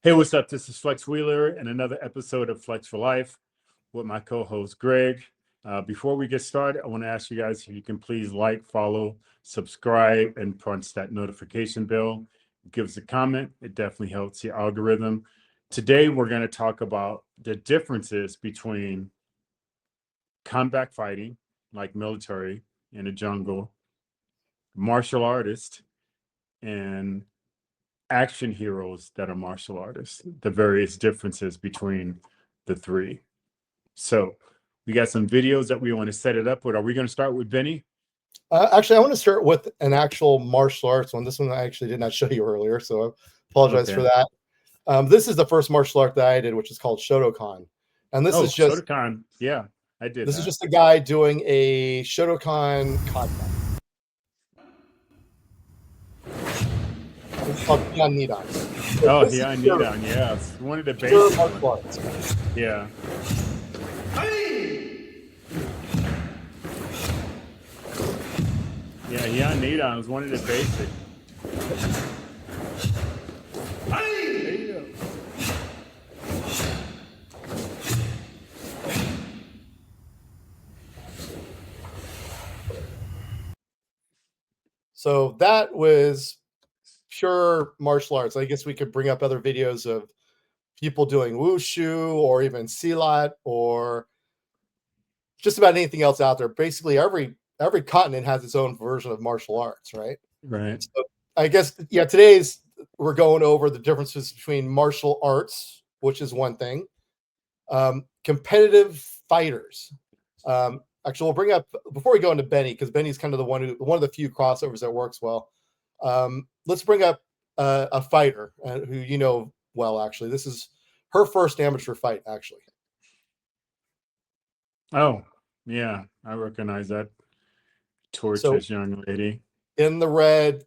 Hey, what's up? This is Flex Wheeler and another episode of Flex for Life with my co-host Greg. Before we get started, I want to ask you guys if you can please like, follow, subscribe, and punch that notification bell. Give us a comment. It definitely helps the algorithm. Today, we're going to talk about the differences between combat fighting, like military in the jungle, martial artists, and action heroes that are martial artists, the various differences between the three. So we got some videos that we want to set it up with. Are we going to start with Benny? Actually, I want to start with an actual martial arts one. This one I actually did not show you earlier, so I apologize for that. This is the first martial art that I did, which is called Shotokan. And this is just Shotokan. Yeah, I did. This is just a guy doing a Shotokan kata. It's called Heian Nidan. Oh, Heian Nidan. Yeah, it's one of the basic ones. Yeah. Yeah, Heian Nidan is one of the basic. So that was pure martial arts. I guess we could bring up other videos of people doing wushu or even silat or just about anything else out there. Basically, every continent has its own version of martial arts, right? Right. So I guess we're going over the differences between martial arts, which is one thing, competitive fighters. Actually, we'll bring up before we go into Benny, because Benny's kind of one of the few crossovers that works well. Let's bring up a fighter who you know well. Actually, this is her first amateur fight. Actually. Oh, yeah, I recognize that torturous young lady in the red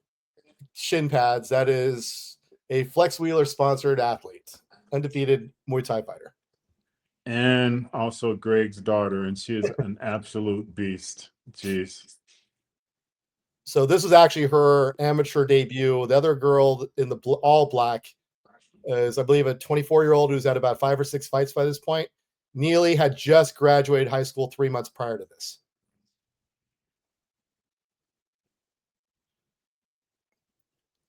shin pads. That is a Flex Wheeler sponsored athlete, undefeated Muay Thai fighter. And also Greg's daughter, and she is an absolute beast. Jeez. So this was actually her amateur debut. The other girl in the all black is, I believe, a 24-year-old who's had about 5 or 6 fights by this point. Neely had just graduated high school 3 months prior to this.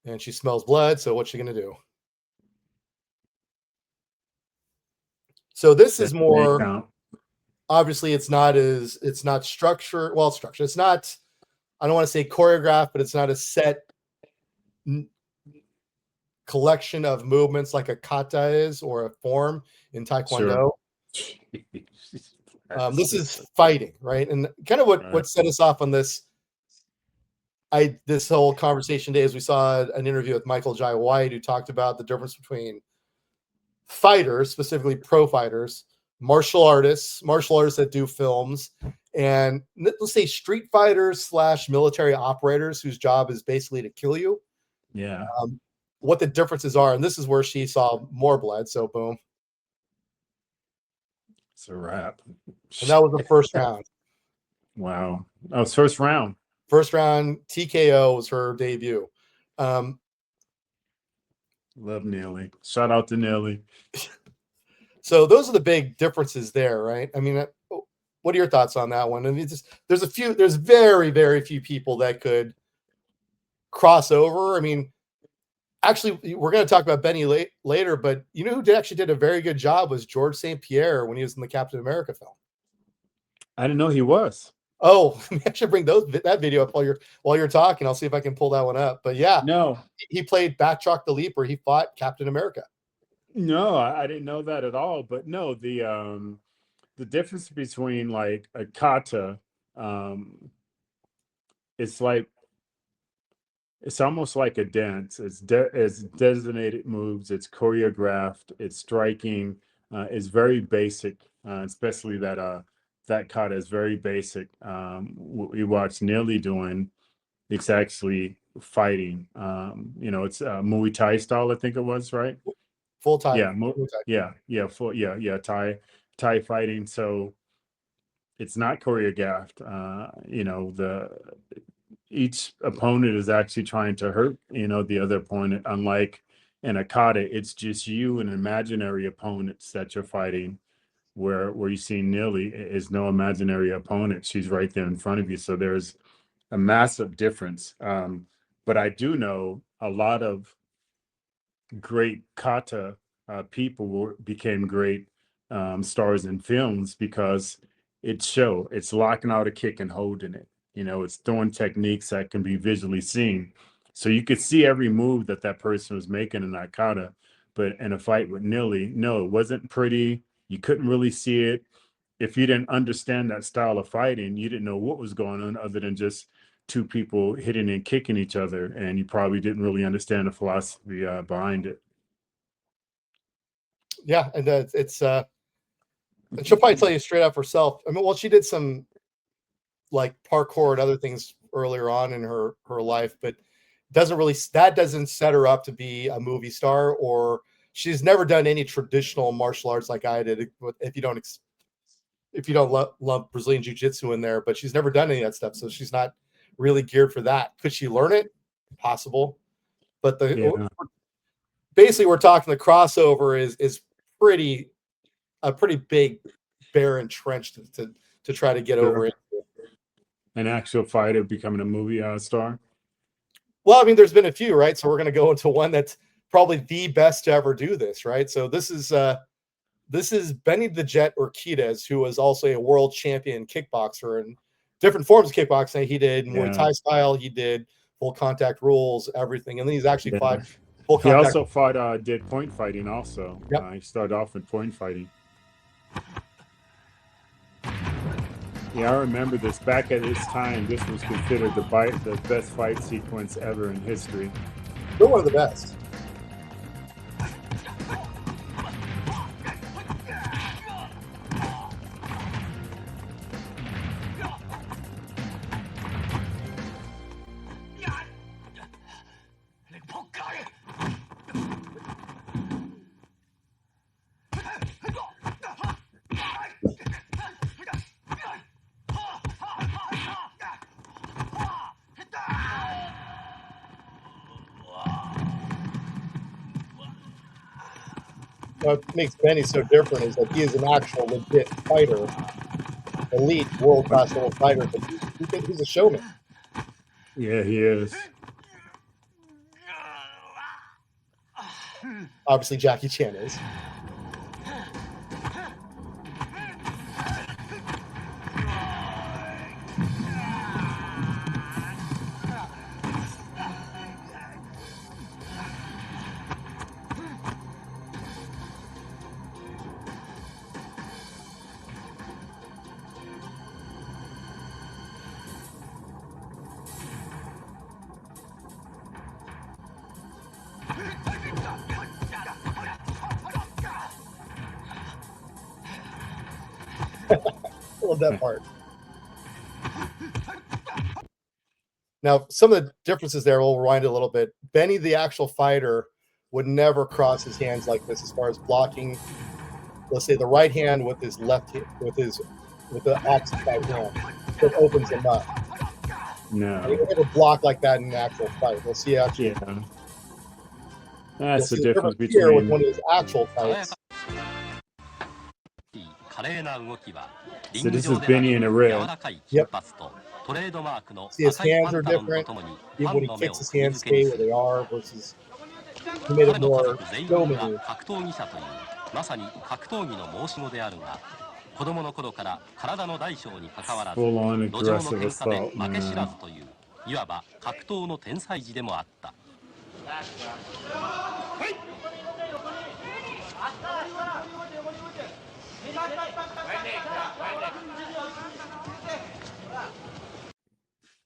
And she smells blood, so what's she going to do? So this is more, obviously it's not structured. Well, structured. It's not, I don't want to say choreographed, but it's not a set collection of movements like a kata is or a form in Taekwondo. Sure. This is fighting, right? And kind of what set us off on this whole conversation today is we saw an interview with Michael Jai White, who talked about the difference between fighters, specifically pro fighters, martial artists that do films, and let's say street fighters / military operators whose job is basically to kill you. Yeah. What the differences are, and this is where she saw more blood. So boom. It's a wrap. And that was the first round. Wow. Oh, first round. First round TKO was her debut. Love Neely. Shout out to Neely. So those are the big differences there, right? I mean, what are your thoughts on that one? I mean, there's very, very few people that could cross over. I mean, actually, we're going to talk about Benny later, but you know who actually did a very good job was George St. Pierre when he was in the Captain America film. I didn't know he was. Oh, I should bring that video up while you're talking. I'll see if I can pull that one up. But yeah, no, he played Batroc the Leaper. He fought Captain America. No, I didn't know that at all. But no, the difference between like a kata, it's almost like a dance. It's designated moves. It's choreographed. It's striking. It's very basic, especially that kata is very basic. What we watched Nearly doing, it's actually fighting. It's Muay Thai style. I think it was, right. Full Thai. Yeah, Thai fighting. So it's not choreographed. Each opponent is actually trying to hurt, the other opponent, unlike, In Akata, it's just you and imaginary opponents that you're fighting. Where you see Nilly is no imaginary opponent; she's right there in front of you. So there's a massive difference. But I do know a lot of great kata people became great stars in films because it's locking out a kick and holding it. It's throwing techniques that can be visually seen, so you could see every move that person was making in that kata. But in a fight with Nilly, no, it wasn't pretty. You couldn't really see it. If you didn't understand that style of fighting, you didn't know what was going on other than just two people hitting and kicking each other, and you probably didn't really understand the philosophy behind it. Yeah, and it's and she'll probably tell you straight up herself. I mean, well, she did some like parkour and other things earlier on in her life, but that doesn't set her up to be a movie star, or she's never done any traditional martial arts like I did. If you don't love Brazilian jiu-jitsu in there, but she's never done any of that stuff, so she's not really geared for that. Could she learn it? Possible, but basically we're talking the crossover is a pretty big barren trench to try to get over it. An actual fighter becoming a movie star. Well, I mean, there's been a few, right? So we're going to go into one that's probably the best to ever do this, right? So this is Benny the Jet Urquidez, who was also a world champion kickboxer and different forms of kickboxing. He did Muay Thai style, he did full contact rules, everything, and then he's actually fought full contact. He also did point fighting. Also, he started off with point fighting. Yeah, I remember this. Back at his time, this was considered the best fight sequence ever in history. They're one of the best. What makes Benny so different is that he is an actual legit fighter, elite world-class level fighter, but he's a showman. Yeah, he is. Obviously, Jackie Chan is. I love that part. Now, some of the differences there, we'll rewind a little bit. Benny, the actual fighter, would never cross his hands like this as far as blocking, let's say, the right hand with his left hand, with the opposite right hand. It opens him up. No. He would never block like that in an actual fight. We'll see actually. Yeah. That's the difference between here with one of his actual fights. So this is Benny in a red. Yep. See, his hands are different. When he kicks his hands stay where they are versus he made it more showman-y. Full on aggressive assault, man.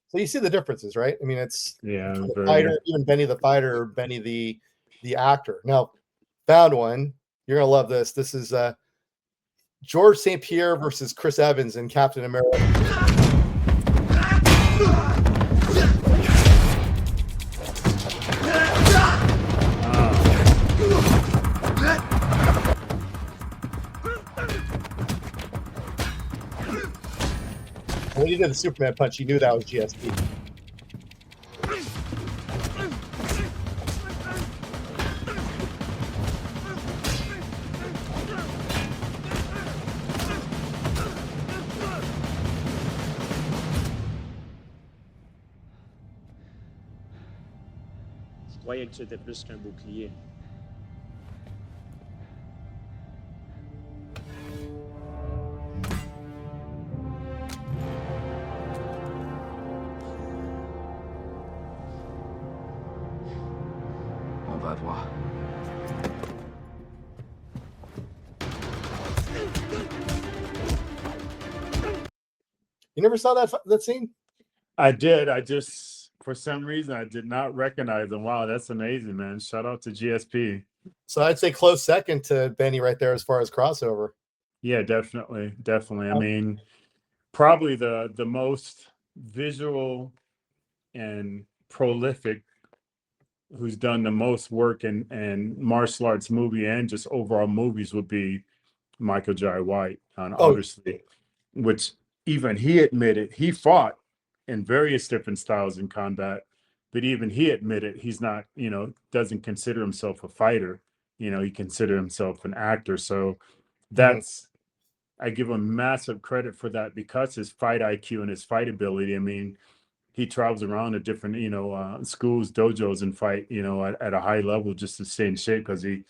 So you see the differences, right? I mean, it's the fighter, even Benny the fighter, or Benny the actor. Now, found one. You're gonna love this. This is George St. Pierre versus Chris Evans in Captain America. When he did the Superman punch, he knew that was GSP. croyais que tu étais plus qu'un bouclier. On va voir. You never saw that scene? I did. I just, for some reason, I did not recognize him. Wow, that's amazing, man. Shout out to GSP. So I'd say close second to Benny right there as far as crossover. Yeah, definitely, definitely. I mean, probably the most visual and prolific, who's done the most work in martial arts movie and just overall movies, would be Michael Jai White. And Oh, obviously, which even he admitted he fought in various different styles in combat, but even he admitted he's not, doesn't consider himself a fighter. He considered himself an actor. So that's, I give him massive credit for that because his fight IQ and his fight ability. I mean, he travels around to different, schools, dojos, and fight, at a high level just to stay in shape because he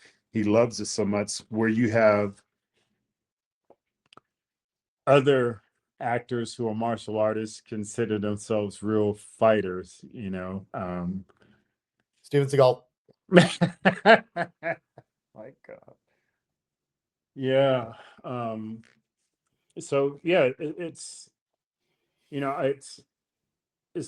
loves it so much. Where you have other actors who are martial artists consider themselves real fighters, Steven Seagal. My God. Yeah. So yeah, it's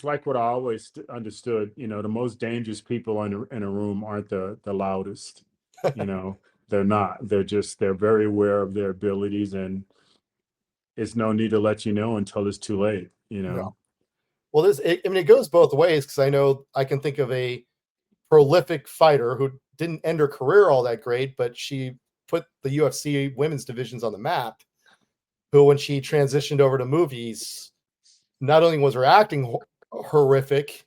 like what I always understood. The most dangerous people in a room aren't the loudest. They're not. They're very aware of their abilities, and it's no need to let you know until it's too late. No. Well, it goes both ways because I know I can think of a prolific fighter who didn't end her career all that great, but she put the UFC women's divisions on the map. Who, when she transitioned over to movies, not only was her acting horrific,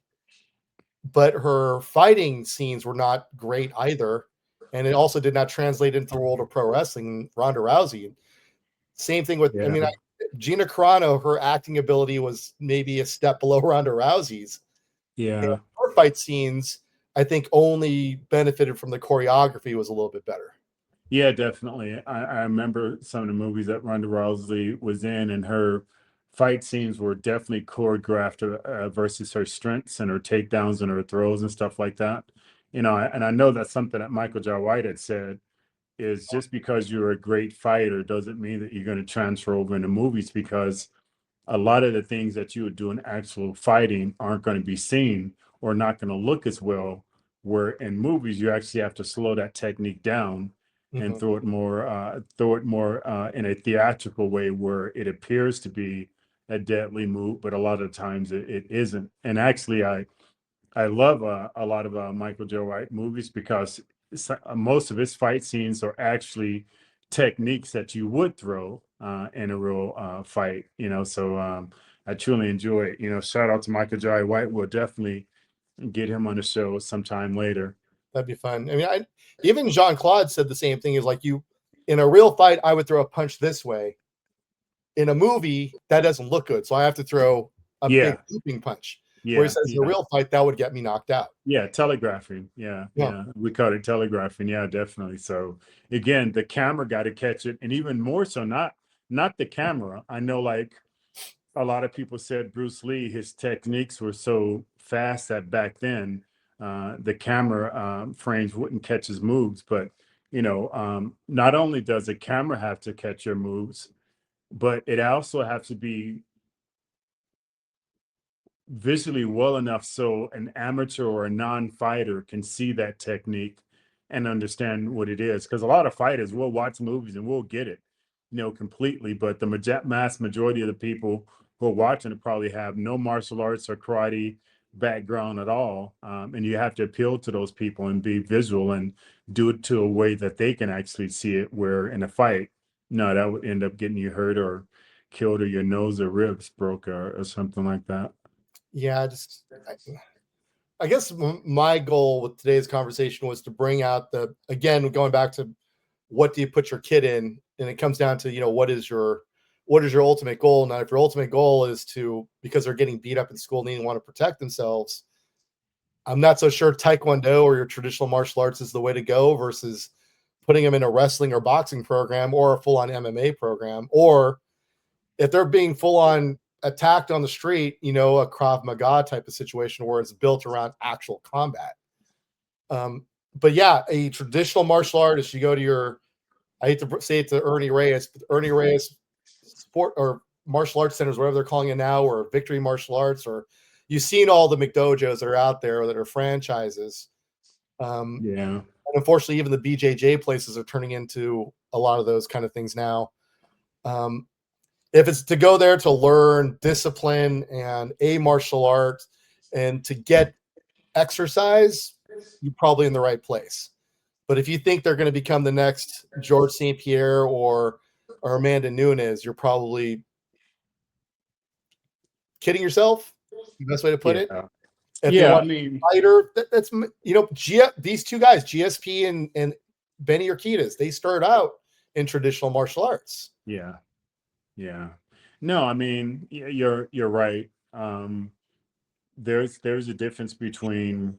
but her fighting scenes were not great either. And it also did not translate into the world of pro wrestling. Ronda Rousey. Same thing with, Yeah. Gina Carano, her acting ability was maybe a step below Ronda Rousey's. Yeah. And her fight scenes, I think, only benefited from the choreography was a little bit better. Yeah, definitely. I remember some of the movies that Ronda Rousey was in, and her fight scenes were definitely choreographed versus her strengths and her takedowns and her throws and stuff like that. And I know that's something that Michael Jai White had said, is just because you're a great fighter doesn't mean that you're going to transfer over into movies, because a lot of the things that you would do in actual fighting aren't going to be seen or not going to look as well. Where in movies, you actually have to slow that technique down and throw it more in a theatrical way where it appears to be a deadly move, but a lot of times it isn't. And actually, I love a lot of Michael Jai White movies because most of his fight scenes are actually techniques that you would throw in a real fight. So I truly enjoy it. Shout out to Michael Jai White. We'll definitely get him on the show sometime later. That'd be fun. I mean, even Jean-Claude said the same thing. Is like, in a real fight, I would throw a punch this way. In a movie, that doesn't look good, so I have to throw a big looping punch. Where he says, in a real fight, that would get me knocked out. Yeah, telegraphing. Yeah. We call it telegraphing. Yeah, definitely. So again, the camera got to catch it, and even more so, not the camera. I know, like a lot of people said, Bruce Lee, his techniques were so fast that back then the camera frames wouldn't catch his moves. But not only does the camera have to catch your moves, but it also has to be visually well enough so an amateur or a non-fighter can see that technique and understand what it is. Because a lot of fighters will watch movies and will get it, completely. But the mass majority of the people who are watching it probably have no martial arts or karate background at all. And you have to appeal to those people and be visual and do it to a way that they can actually see it. Where in a fight, no, that would end up getting you hurt or killed, or your nose or ribs broke, or something like that. Yeah, I guess my goal with today's conversation was to bring out going back to what do you put your kid in, and it comes down to, what is your ultimate goal. Now, if your ultimate goal is to, because they're getting beat up in school and they want to protect themselves, I'm not so sure Taekwondo or your traditional martial arts is the way to go versus putting them in a wrestling or boxing program or a full-on MMA program. Or if they're being full-on attacked on the street, a Krav Maga type of situation where it's built around actual combat. But yeah, a traditional martial artist, you go to your, I hate to say it to Ernie Reyes, but Ernie Reyes sport or martial arts centers, whatever they're calling it now, or Victory Martial Arts, or you've seen all the McDojos that are out there that are franchises. Yeah. And unfortunately, even the BJJ places are turning into a lot of those kind of things now. If it's to go there to learn discipline and a martial art and to get exercise, you're probably in the right place. But if you think they're going to become the next George St. Pierre or Amanda Nunes, you're probably kidding yourself. The best way to put it. If Yeah, they I want mean, a fighter, that's these two guys, GSP and Benny Urquidez, they started out in traditional martial arts. yeah. No, I mean, you're right. There's a difference between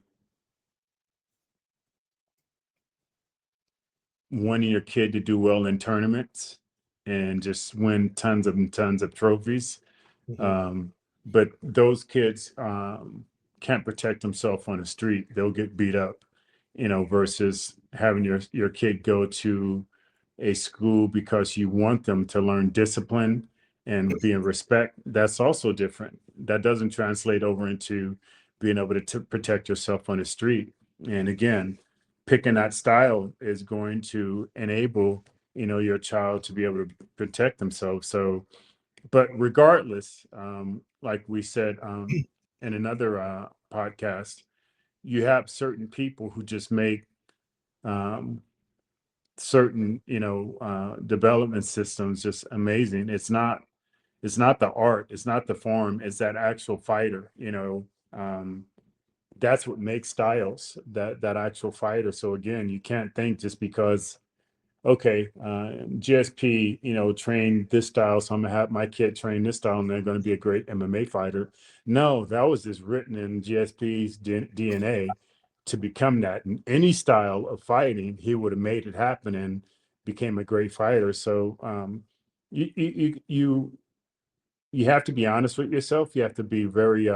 wanting your kid to do well in tournaments and just win tons and tons of trophies. But those kids can't protect themselves on the street. They'll get beat up, versus having your kid go to a school because you want them to learn discipline and be in respect. That's also different. That doesn't translate over into being able to protect yourself on the street. And again, picking that style is going to enable, your child to be able to protect themselves. So, but regardless, like we said in another podcast, you have certain people who just make certain, development systems just amazing. It's not the art, it's not the form, it's that actual fighter. That's what makes styles, that actual fighter. So again, you can't think just because, okay, GSP, trained this style, so I'm gonna have my kid train this style, and they're going to be a great MMA fighter. No, that was just written in GSP's DNA to become that. In any style of fighting, he would have made it happen and became a great fighter. So you have to be honest with yourself. You have to be very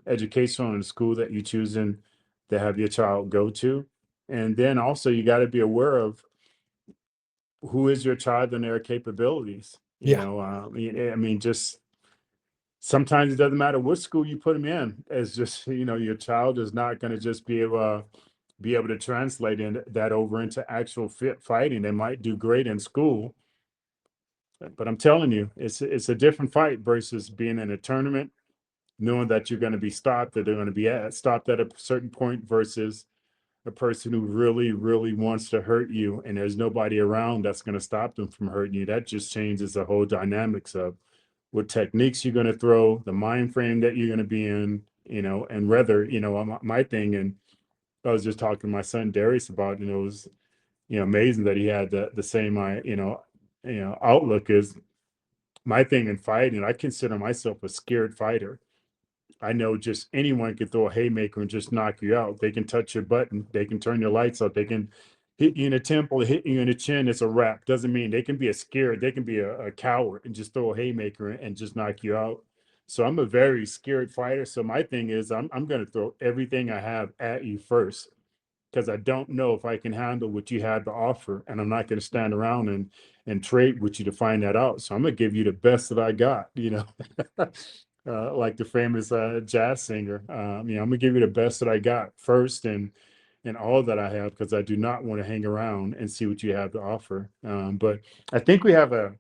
educational in the school that you choosing to have your child go to, and then also you got to be aware of who is your child and their capabilities. I mean, just sometimes it doesn't matter what school you put them in. It's just your child is not going to just be able to translate that over into actual fit fighting. They might do great in school, but I'm telling you, it's a different fight versus being in a tournament, knowing that you're going to be stopped, that they're going to be stopped at a certain point, versus a person who really, really wants to hurt you, and there's nobody around that's going to stop them from hurting you. That just changes the whole dynamics of what techniques you're going to throw, the mind frame that you're going to be in, and whether, my thing. And I was just talking to my son Darius about, it was, amazing that he had the same, outlook as my thing in fighting. I consider myself a scared fighter. I know just anyone can throw a haymaker and just knock you out. They can touch your button. They can turn your lights out. They can hit you in the temple, hit you in the chin. It's a wrap. Doesn't mean they can be scared. They can be a coward and just throw a haymaker and just knock you out. So I'm a very scared fighter. So my thing is I'm going to throw everything I have at you first, because I don't know if I can handle what you had to offer, and I'm not going to stand around and trade with you to find that out. So I'm going to give you the best that I got, like the famous jazz singer. I'm going to give you the best that I got first, and all that I have, because I do not want to hang around and see what you have to offer. But I think we have a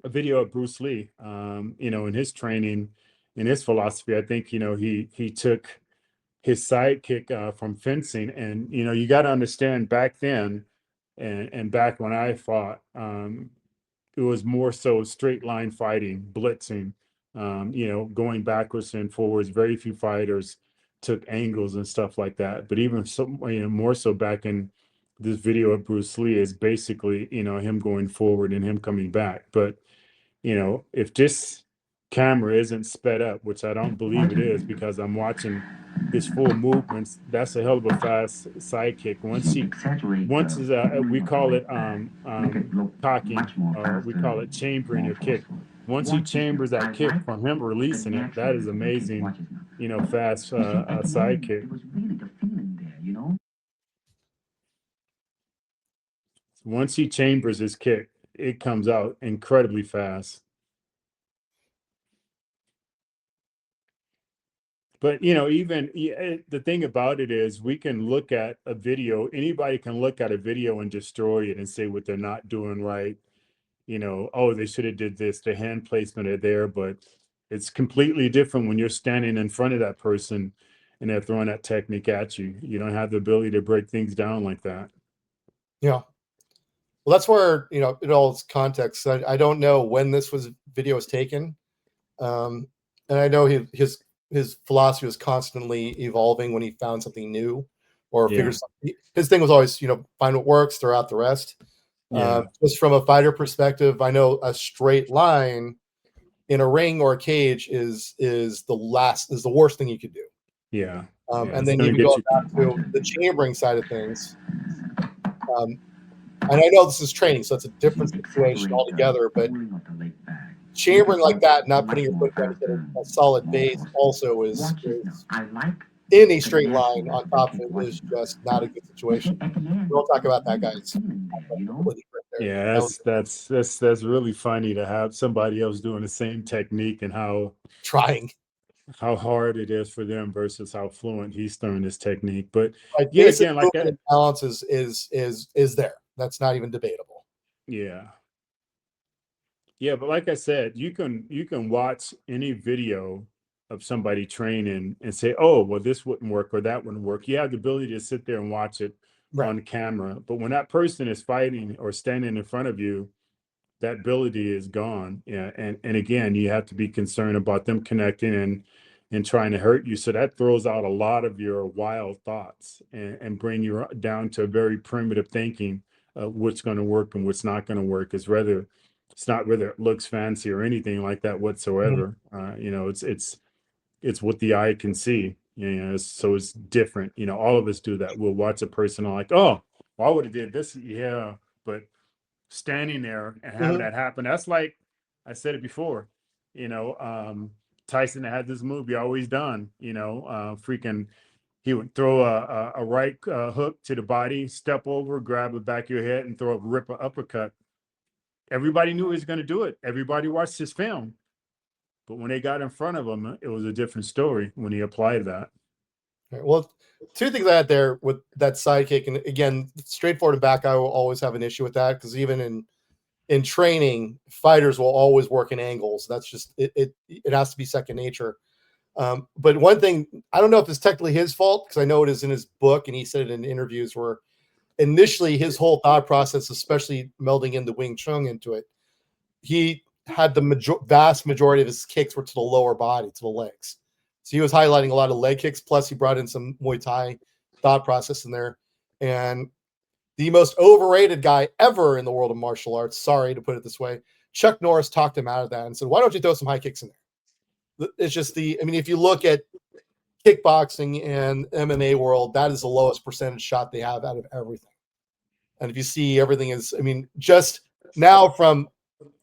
video of Bruce Lee, in his training, in his philosophy. I think, he took his sidekick from fencing. And you got to understand, back then and back when I fought, it was more so straight line fighting, blitzing, going backwards and forwards. Very few fighters took angles and stuff like that. But even so, more so back in this video of Bruce Lee is basically, him going forward and him coming back. But if this camera isn't sped up, which I don't believe it is, because I'm watching his full movements. That's a hell of a fast side kick. Once is we call it cocking, or we call it chambering your kick. Once he chambers that kick from him releasing it, that is amazing, fast side kick. Once he chambers his kick, it comes out incredibly fast. But even the thing about it is, we can look at a video. Anybody can look at a video and destroy it and say what they're not doing right. Oh, they should have did this. The hand placement are there, but it's completely different when you're standing in front of that person and they're throwing that technique at you. You don't have the ability to break things down like that. Yeah. Well, that's where, it all is context. I don't know when this video was taken. And I know his philosophy was constantly evolving when he found something new or figures something. His thing was always, find what works, throw out the rest. Just from a fighter perspective, I know a straight line in a ring or a cage is the worst thing you could do. Yeah. And then even going back to the chambering side of things. And I know this is training, so it's a different situation altogether, but chambering like that, not putting your foot down to get a solid base also is in a straight line on top of it is just not a good situation. We'll talk about that, guys. Yeah, that's really funny to have somebody else doing the same technique and how hard it is for them versus how fluent he's throwing this technique. But again, like that balance is there. That's not even debatable. Yeah, but like I said, you can watch any video of somebody training and say, oh, well, this wouldn't work or that wouldn't work. You have the ability to sit there and watch it on camera. But when that person is fighting or standing in front of you, that ability is gone. Yeah. And again, you have to be concerned about them connecting and trying to hurt you. So that throws out a lot of your wild thoughts and bring you down to a very primitive thinking of what's going to work and what's not going to work. It's not whether it looks fancy or anything like that whatsoever. It's what the eye can see. So it's different. All of us do that. We'll watch a person like, oh, well, I would have did this. Yeah, but standing there and having that happen, that's like I said it before. Tyson had this movie always done. Freaking, he would throw a right hook to the body, step over, grab the back of your head, and throw a rip uppercut. Everybody knew he was going to do it. Everybody watched his film. But when they got in front of him, it was a different story when he applied that. Well, two things I had there with that sidekick, and again, straightforward and back, I will always have an issue with that because even in training, fighters will always work in angles. That's just it has to be second nature. But one thing, I don't know if it's technically his fault because I know it is in his book, and he said it in interviews where initially his whole thought process, especially melding in the Wing Chun into it, he had the vast majority of his kicks were to the lower body, to the legs. So he was highlighting a lot of leg kicks. Plus, he brought in some Muay Thai thought process in there. And the most overrated guy ever in the world of martial arts, sorry to put it this way, Chuck Norris talked him out of that and said, why don't you throw some high kicks in there? It's just if you look at kickboxing and MMA world, that is the lowest percentage shot they have out of everything. And if you see everything is, just now from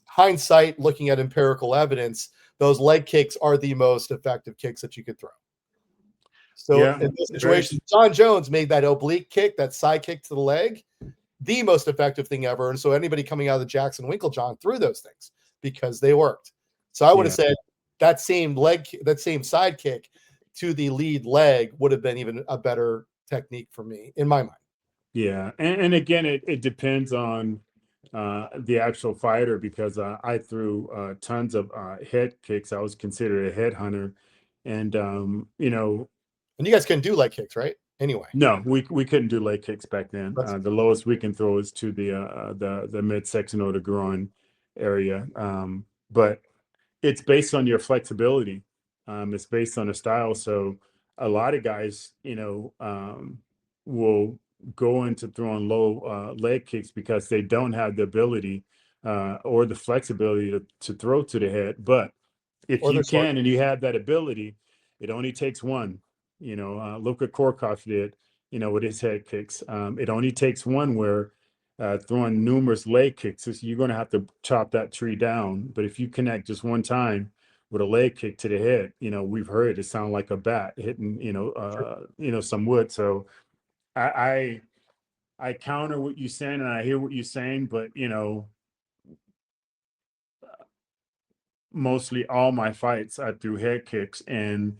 hindsight, looking at empirical evidence, those leg kicks are the most effective kicks that you could throw. So in this situation, John Jones made that oblique kick, that side kick to the leg, the most effective thing ever. And so anybody coming out of the Jackson Winklejohn threw those things because they worked. So I would have said that same side kick to the lead leg would have been even a better technique for me in my mind. Yeah. And again, it depends on the actual fighter because I threw tons of head kicks. I was considered a headhunter, and and you guys can do leg kicks, right? Anyway, no, we couldn't do leg kicks back then. The lowest we can throw is to the midsection or the groin area, but it's based on your flexibility. It's based on the style. So a lot of guys, will go into throwing low leg kicks because they don't have the ability or the flexibility to throw to the head. But if you can and you have that ability, it only takes one. Look what Korkoff did, with his head kicks. It only takes one where throwing numerous leg kicks, you're going to have to chop that tree down. But if you connect just one time with a leg kick to the head, we've heard it sound like a bat hitting, some wood. So I I counter what you're saying and I hear what you're saying, but mostly all my fights are through head kicks, and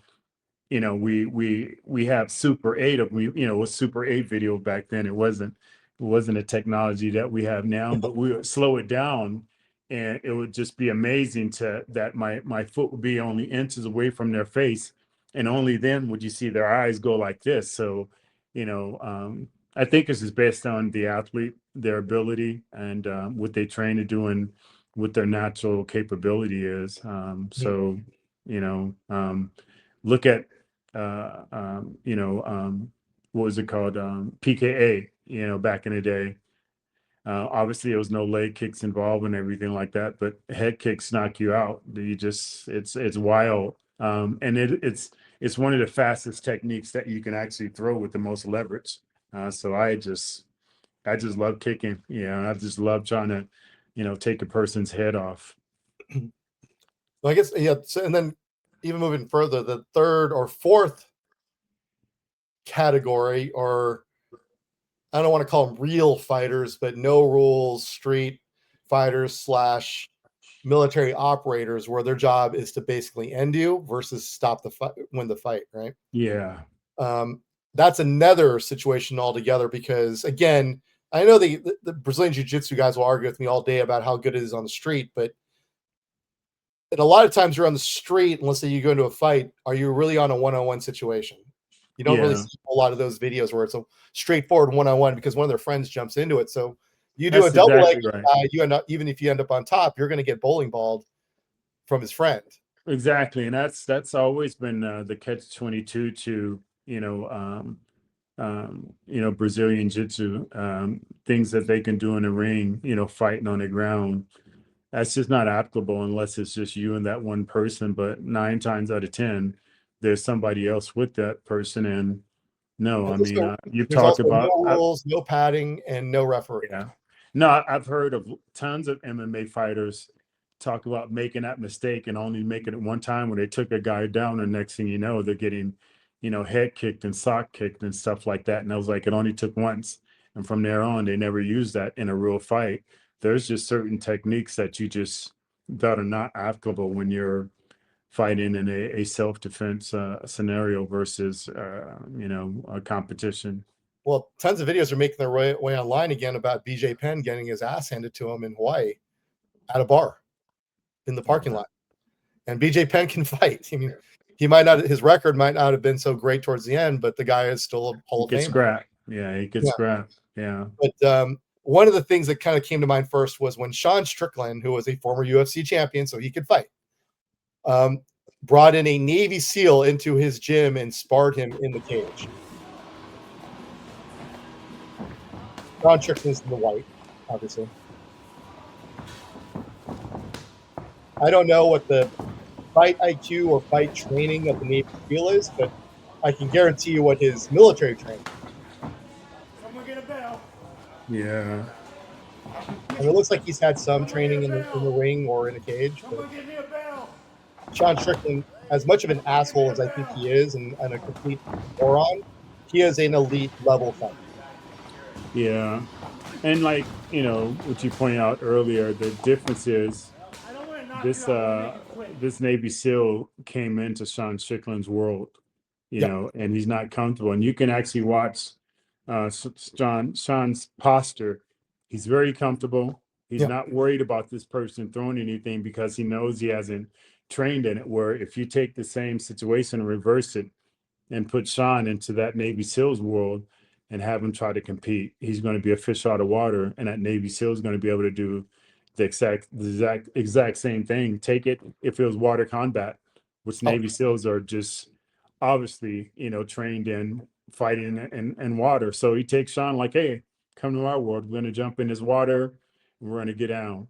we have Super 8 of we it was Super 8 video back then. It wasn't a technology that we have now, but we would slow it down, and it would just be amazing to that my foot would be only inches away from their face, and only then would you see their eyes go like this. So I think this is based on the athlete, their ability, and what they train to do and what their natural capability is. So you know look at what was it called? PKA, back in the day. Obviously, there was no leg kicks involved and everything like that, but head kicks knock you out. It's wild. And it's one of the fastest techniques that you can actually throw with the most leverage. So I just love kicking. I just love trying to, take a person's head off. Well, I guess, yeah. So, and then even moving further, the third or fourth category, or I don't want to call them real fighters, but no rules street fighters slash military operators, where their job is to basically end you versus stop the fight, win the fight, right? Yeah. That's another situation altogether, because again, I know the Brazilian Jiu-Jitsu guys will argue with me all day about how good it is on the street, but and a lot of times you're on the street, and let's say you go into a fight, are you really on a one-on-one situation? You don't really Yeah. see a lot of those videos where it's a straightforward one-on-one because one of their friends jumps into it. So you do That's a double leg, exactly right. you end up, even if you end up on top, you're going to get bowling balled from his friend. Exactly, and that's always been the catch 22 to Brazilian Jiu-Jitsu, things that they can do in the ring, fighting on the ground. That's just not applicable unless it's just you and that one person. But 9 times out of 10, there's somebody else with that person. And no, I mean, you've There's talked also about, no rules, no padding, and no referee. yeah. No, I've heard of tons of MMA fighters talk about making that mistake and only making it one time when they took a guy down, and next thing you know, they're getting, head kicked and sock kicked and stuff like that. And I was like, it only took once. And from there on, they never used that in a real fight. There's just certain techniques that are not applicable when you're fighting in a self-defense scenario versus, a competition. Well, tons of videos are making their way online again about BJ Penn getting his ass handed to him in Hawaii at a bar in the parking lot. And BJ Penn can fight. I mean, his record might not have been so great towards the end, but the guy is still a Hall of He gets Famer. scrapped. Yeah, he gets scrapped. Yeah. But one of the things that kind of came to mind first was when Sean Strickland, who was a former UFC champion, so he could fight, brought in a Navy SEAL into his gym and sparred him in the cage. Sean Strickland's in the white, obviously. I don't know what the fight IQ or fight training of the Navy SEAL is, but I can guarantee you what his military training is. Someone get a bell. Yeah. And it looks like he's had some training in the ring or in a cage. But Someone give me a bell. Sean Strickland, as much of an asshole as I think he is and a complete moron, he is an elite level fighter. Yeah. And like, what you pointed out earlier, the difference is I don't want to knock this you out. I want to make it quick. this Navy SEAL came into Sean Strickland's world, and he's not comfortable. And you can actually watch Sean's posture. He's very comfortable. He's Yeah. not worried about this person throwing anything because he knows he hasn't trained in it. Where if you take the same situation and reverse it and put Sean into that Navy SEALs world and have him try to compete, he's going to be a fish out of water, and that Navy SEAL is going to be able to do the exact same thing. Take it if it was water combat, which Navy SEALs are just obviously trained in fighting in water. So he takes Sean like, hey, come to our world. We're going to jump in this water. And we're going to get down.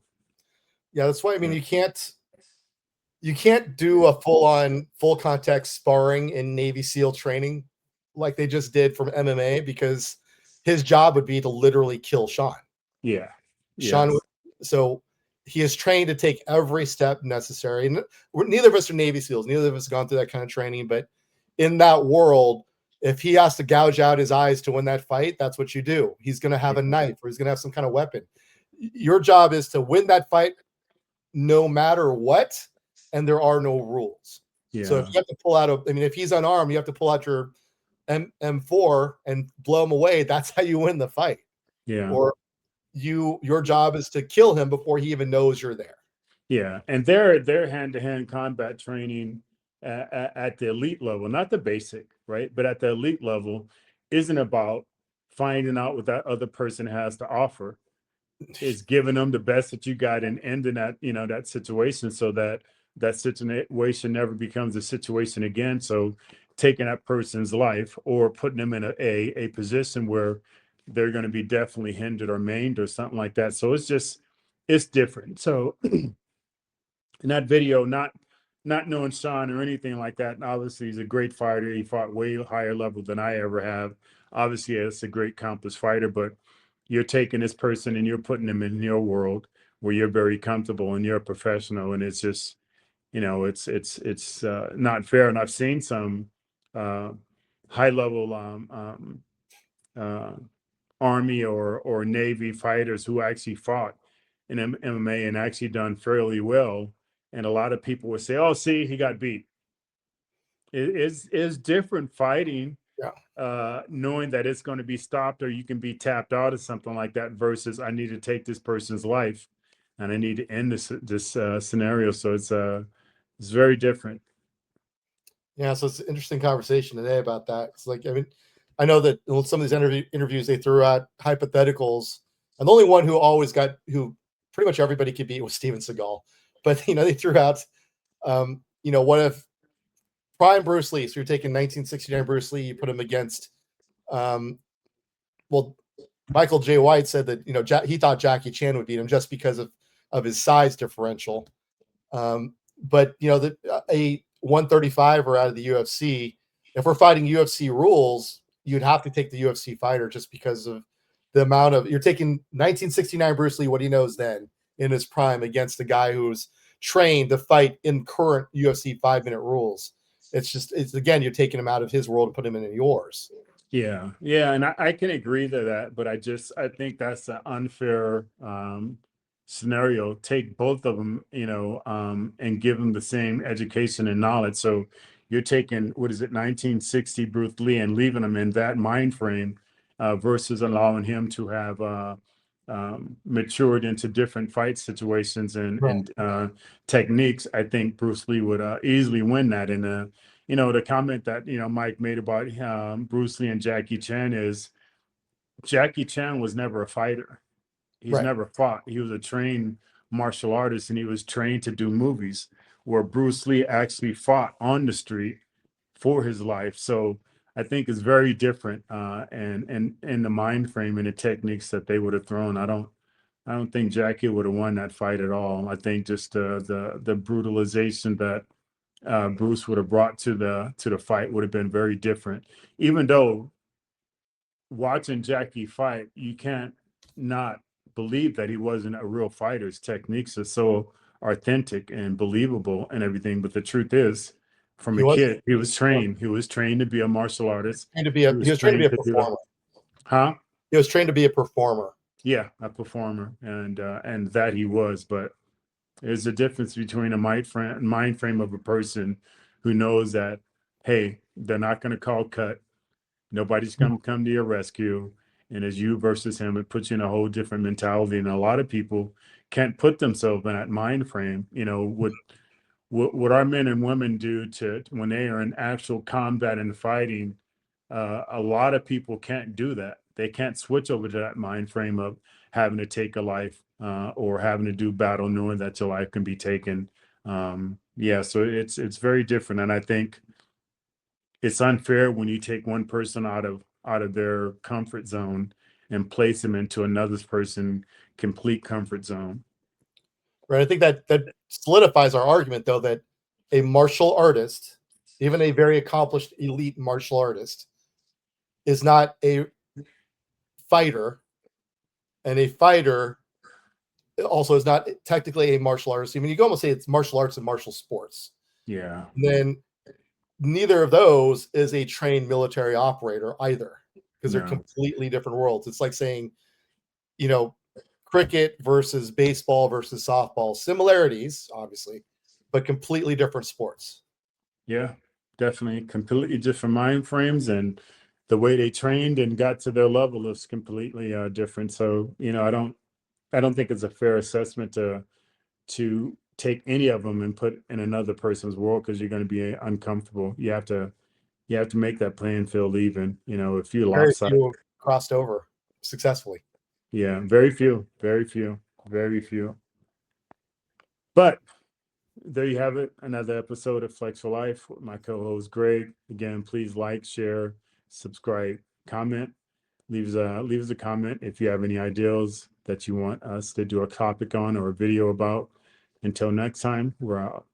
Yeah, that's why I mean you you can't do a full contact sparring in Navy SEAL training like they just did from MMA, because his job would be to literally kill Sean. Yeah. Sean, Yes. so he is trained to take every step necessary. And neither of us are Navy SEAls. Neither of us have gone through that kind of training. But in that world, if he has to gouge out his eyes to win that fight, that's what you do. He's going to have a knife, or he's going to have some kind of weapon. Your job is to win that fight no matter what, and there are no rules. Yeah. So if you have to pull out if he's unarmed, you have to pull out your M4 and blow him away. That's how you win the fight. Yeah. Or your job is to kill him before he even knows you're there. Yeah, and their hand-to-hand combat training at the elite level, not the basic, right? But at the elite level, isn't about finding out what that other person has to offer. It's giving them the best that you got and ending that, that situation, so that that situation never becomes a situation again. So taking that person's life or putting them in a position where they're going to be definitely hindered or maimed or something like that. So it's different. So in that video, not knowing Sean or anything like that, and obviously he's a great fighter. He fought way higher level than I ever have. Obviously, it's a great accomplished fighter, but you're taking this person and you're putting them in your world where you're very comfortable and you're a professional, and it's just, it's not fair. And I've seen some high level uh, Army or Navy fighters who actually fought in MMA and actually done fairly well. And a lot of people would say, "Oh, see, he got beat." It is different fighting, knowing that it's going to be stopped or you can be tapped out of something like that, versus I need to take this person's life and I need to end this scenario. So it's very different. Yeah, so it's an interesting conversation today about that. It's like, I know that some of these interviews they threw out hypotheticals, and the only one who pretty much everybody could beat was Steven Seagal. But they threw out, what if prime Bruce Lee? So you're taking 1969 Bruce Lee, you put him against, Michael J. White said that he thought Jackie Chan would beat him just because of his size differential. But a 135 or out of the UFC, if we're fighting UFC rules, you'd have to take the UFC fighter just because of the amount of, you're taking 1969 Bruce Lee, what he knows then in his prime, against a guy who's trained to fight in current UFC 5-minute rules. It's again, you're taking him out of his world and putting him in yours. Yeah, and I can agree to that, but I think that's an unfair scenario. Take both of them, and give them the same education and knowledge. So you're taking, what is it, 1960 Bruce Lee, and leaving him in that mind frame, versus allowing him to have matured into different fight situations and techniques. I think Bruce Lee would easily win that. And the comment that Mike made about Bruce Lee and Jackie Chan is, Jackie Chan was never a fighter. He's never fought. He was a trained martial artist, and he was trained to do movies, where Bruce Lee actually fought on the street for his life. So I think it's very different, and the mind frame and the techniques that they would have thrown. I don't think Jackie would have won that fight at all. I think just the brutalization that Bruce would have brought to the fight would have been very different. Even though watching Jackie fight, you can't not believe that he wasn't a real fighter. His techniques are so authentic and believable and everything. But the truth is, from a kid, he was trained. He was trained to be a martial artist. He was trained to be a performer. He was trained to be a performer. Yeah, a performer, and that he was. But there's a difference between a mind frame of a person who knows that, hey, they're not going to call cut. Nobody's going to come to your rescue. And as you versus him, it puts you in a whole different mentality. And a lot of people can't put themselves in that mind frame. What our men and women do to when they are in actual combat and fighting, a lot of people can't do that. They can't switch over to that mind frame of having to take a life, or having to do battle knowing that your life can be taken. So it's very different. And I think it's unfair when you take one person out of their comfort zone and place them into another person's complete comfort zone. Right. I think that solidifies our argument, though, that a martial artist, even a very accomplished elite martial artist, is not a fighter, and a fighter also is not technically a martial artist. I mean, you can almost say it's martial arts and martial sports. Yeah. And then neither of those is a trained military operator either, because they're No. completely different worlds. It's like saying, you know, cricket versus baseball versus softball. Similarities, obviously, but completely different sports. Yeah, definitely completely different mind frames, and the way they trained and got to their level is completely different. So, I don't think it's a fair assessment to take any of them and put in another person's world, because you're going to be uncomfortable. You have to make that playing field even. If you Very lopsided, few crossed over successfully. yeah, very few, very few, very few. But there you have it, another episode of Flex for Life with my co-host Greg. Again, please like, share, subscribe, comment. Leave us a comment if you have any ideas that you want us to do a topic on or a video about. Until next time, we're out.